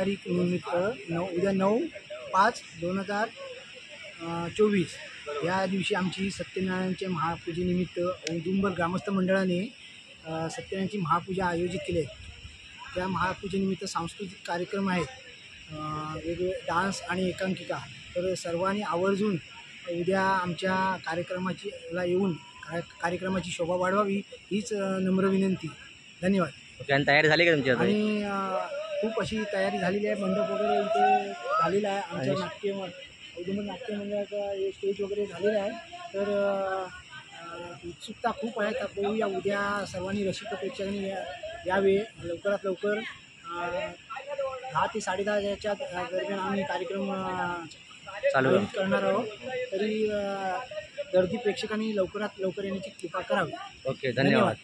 तारीख निमित्त उद्या 9/5/2024 या दिवशी आमची सत्यनारायणच्या महापूजेनिमित्त औदुंबर ग्रामस्थ मंडळाने सत्यनारायणची महापूजा आयोजित केली आहे. त्या महापूजेनिमित्त सांस्कृतिक कार्यक्रम आहेत, वेगवेगळे डान्स आणि एकांकिका. तर सर्वांनी आवर्जून उद्या आमच्या कार्यक्रमाला येऊन कार्यक्रमाची शोभा वाढवावी हीच नम्र विनंती. धन्यवाद. ओके. आणि तयारी झाली का तुमची? आणि खूप अशी तयारी झालेली आहे. मंडप वगैरे इथे झालेला आहे. आमच्या औदुंबर नाट्य मंडळाचा स्टेज वगैरे झालेला आहे. तर उत्सुकता खूप आहे. तर बघूया उद्या सर्वांनी रसिक प्रेक्षकांनी यावे. लवकरात लवकर 10 ते 10:30 याच्या दरम्यान आम्ही कार्यक्रम चालू करणार आहोत. तरी गर्दी प्रेक्षकांनी लवकरात लवकर येण्याची कृपा करावी. ओके. धन्यवाद.